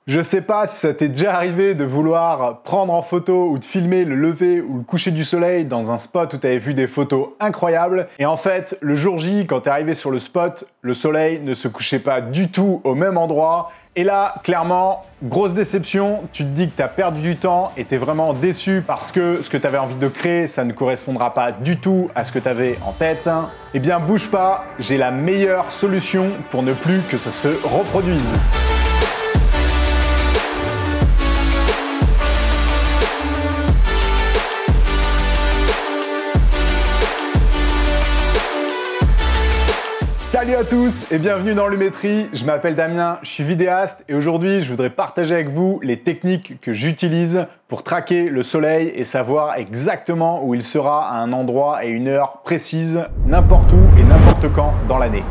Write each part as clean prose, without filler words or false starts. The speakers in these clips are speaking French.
Je sais pas si ça t'est déjà arrivé de vouloir prendre en photo ou de filmer le lever ou le coucher du soleil dans un spot où tu avais vu des photos incroyables et en fait, le jour J, quand tu es arrivé sur le spot, le soleil ne se couchait pas du tout au même endroit. Et là, clairement, grosse déception, tu te dis que tu as perdu du temps et tu es vraiment déçu parce que ce que tu avais envie de créer, ça ne correspondra pas du tout à ce que tu avais en tête. Eh bien, bouge pas, j'ai la meilleure solution pour ne plus que ça se reproduise. Salut à tous et bienvenue dans Lumétrie, je m'appelle Damien, je suis vidéaste et aujourd'hui je voudrais partager avec vous les techniques que j'utilise pour traquer le soleil et savoir exactement où il sera à un endroit et une heure précise, n'importe où et n'importe quand dans l'année.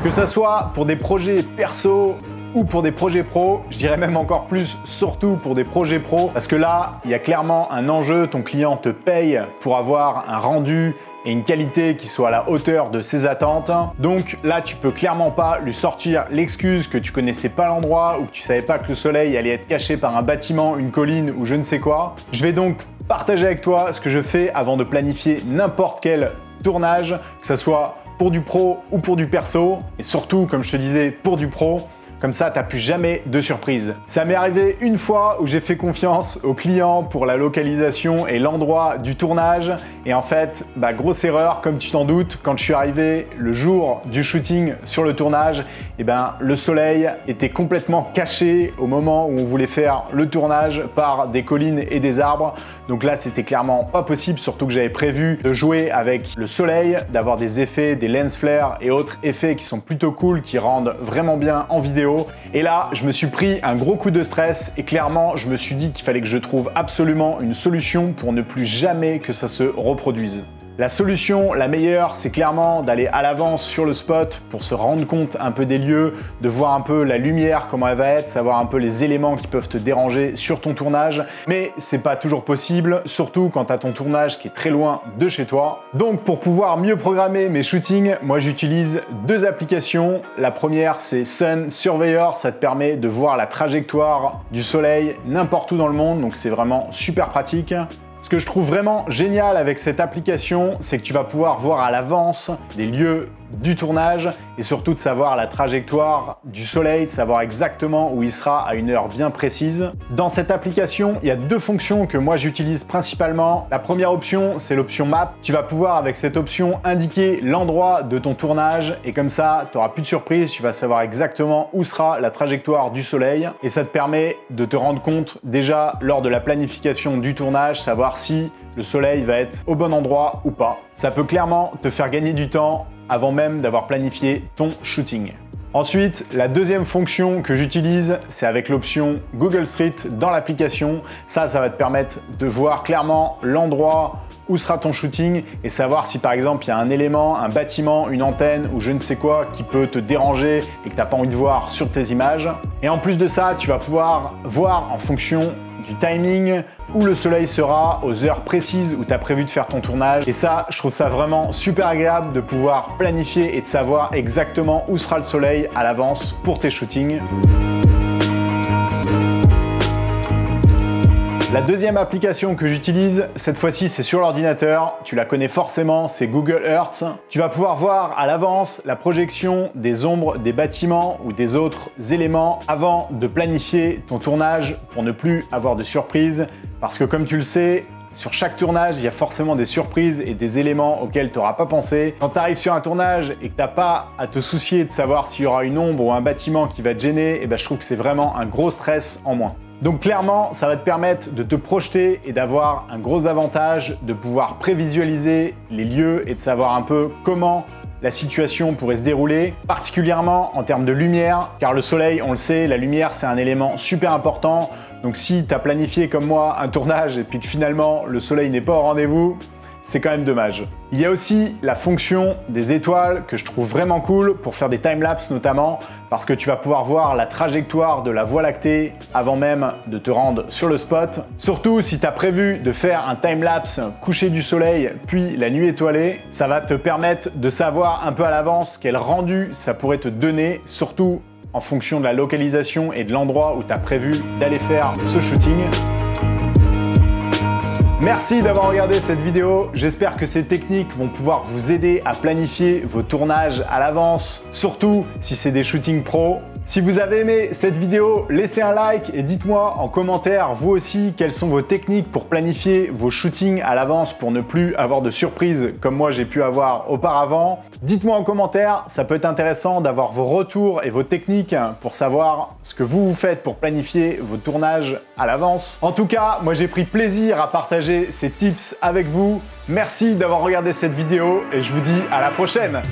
Que ça soit pour des projets perso ou pour des projets pro, je dirais même encore plus, surtout pour des projets pro, parce que là, il y a clairement un enjeu, ton client te paye pour avoir un rendu et une qualité qui soit à la hauteur de ses attentes. Donc là, tu peux clairement pas lui sortir l'excuse que tu connaissais pas l'endroit ou que tu savais pas que le soleil allait être caché par un bâtiment, une colline ou je ne sais quoi. Je vais donc partager avec toi ce que je fais avant de planifier n'importe quel tournage, que ce soit pour du pro ou pour du perso, et surtout, comme je te disais, pour du pro. Comme ça, t'as plus jamais de surprise. Ça m'est arrivé une fois où j'ai fait confiance au client pour la localisation et l'endroit du tournage. Et en fait, grosse erreur, comme tu t'en doutes, quand je suis arrivé le jour du shooting sur le tournage, le soleil était complètement caché au moment où on voulait faire le tournage par des collines et des arbres. Donc là, c'était clairement pas possible, surtout que j'avais prévu de jouer avec le soleil, d'avoir des effets, des lens flares et autres effets qui sont plutôt cool, qui rendent vraiment bien en vidéo. Et là, je me suis pris un gros coup de stress et clairement, je me suis dit qu'il fallait que je trouve absolument une solution pour ne plus jamais que ça se reproduise. La solution, la meilleure, c'est clairement d'aller à l'avance sur le spot pour se rendre compte un peu des lieux, de voir un peu la lumière, comment elle va être, savoir un peu les éléments qui peuvent te déranger sur ton tournage. Mais c'est pas toujours possible, surtout quand tu as ton tournage qui est très loin de chez toi. Donc pour pouvoir mieux programmer mes shootings, moi j'utilise deux applications. La première, c'est Sun Surveyor, ça te permet de voir la trajectoire du soleil n'importe où dans le monde, donc c'est vraiment super pratique. Ce que je trouve vraiment génial avec cette application, c'est que tu vas pouvoir voir à l'avance des lieux du tournage et surtout de savoir la trajectoire du soleil, de savoir exactement où il sera à une heure bien précise. Dans cette application, il y a deux fonctions que moi j'utilise principalement. La première option, c'est l'option Map. Tu vas pouvoir avec cette option indiquer l'endroit de ton tournage et comme ça, tu n'auras plus de surprise, tu vas savoir exactement où sera la trajectoire du soleil et ça te permet de te rendre compte déjà lors de la planification du tournage, savoir si le soleil va être au bon endroit ou pas. Ça peut clairement te faire gagner du temps avant même d'avoir planifié ton shooting. Ensuite, la deuxième fonction que j'utilise, c'est avec l'option Google Street dans l'application. Ça va te permettre de voir clairement l'endroit où sera ton shooting et savoir si par exemple il y a un élément, un bâtiment, une antenne ou je ne sais quoi qui peut te déranger et que tu n'as pas envie de voir sur tes images. Et en plus de ça, tu vas pouvoir voir en fonction du timing où le soleil sera, aux heures précises où tu as prévu de faire ton tournage. Et ça, je trouve ça vraiment super agréable de pouvoir planifier et de savoir exactement où sera le soleil à l'avance pour tes shootings. La deuxième application que j'utilise, cette fois-ci c'est sur l'ordinateur, tu la connais forcément, c'est Google Earth. Tu vas pouvoir voir à l'avance la projection des ombres des bâtiments ou des autres éléments avant de planifier ton tournage pour ne plus avoir de surprises. Parce que comme tu le sais, sur chaque tournage, il y a forcément des surprises et des éléments auxquels tu n'auras pas pensé. Quand tu arrives sur un tournage et que tu n'as pas à te soucier de savoir s'il y aura une ombre ou un bâtiment qui va te gêner, je trouve que c'est vraiment un gros stress en moins. Donc clairement, ça va te permettre de te projeter et d'avoir un gros avantage de pouvoir prévisualiser les lieux et de savoir un peu comment la situation pourrait se dérouler, particulièrement en termes de lumière, car le soleil, on le sait, la lumière c'est un élément super important. Donc si tu as planifié comme moi un tournage et puis que finalement le soleil n'est pas au rendez-vous, c'est quand même dommage. Il y a aussi la fonction des étoiles que je trouve vraiment cool pour faire des timelapses notamment, parce que tu vas pouvoir voir la trajectoire de la Voie lactée avant même de te rendre sur le spot. Surtout si tu as prévu de faire un timelapse coucher du soleil puis la nuit étoilée, ça va te permettre de savoir un peu à l'avance quel rendu ça pourrait te donner, surtout en fonction de la localisation et de l'endroit où tu as prévu d'aller faire ce shooting. Merci d'avoir regardé cette vidéo, j'espère que ces techniques vont pouvoir vous aider à planifier vos tournages à l'avance, surtout si c'est des shootings pro. Si vous avez aimé cette vidéo, laissez un like et dites-moi en commentaire vous aussi quelles sont vos techniques pour planifier vos shootings à l'avance pour ne plus avoir de surprises comme moi j'ai pu avoir auparavant. Dites-moi en commentaire, ça peut être intéressant d'avoir vos retours et vos techniques pour savoir ce que vous faites pour planifier vos tournages à l'avance. En tout cas, moi j'ai pris plaisir à partager ces tips avec vous. Merci d'avoir regardé cette vidéo et je vous dis à la prochaine.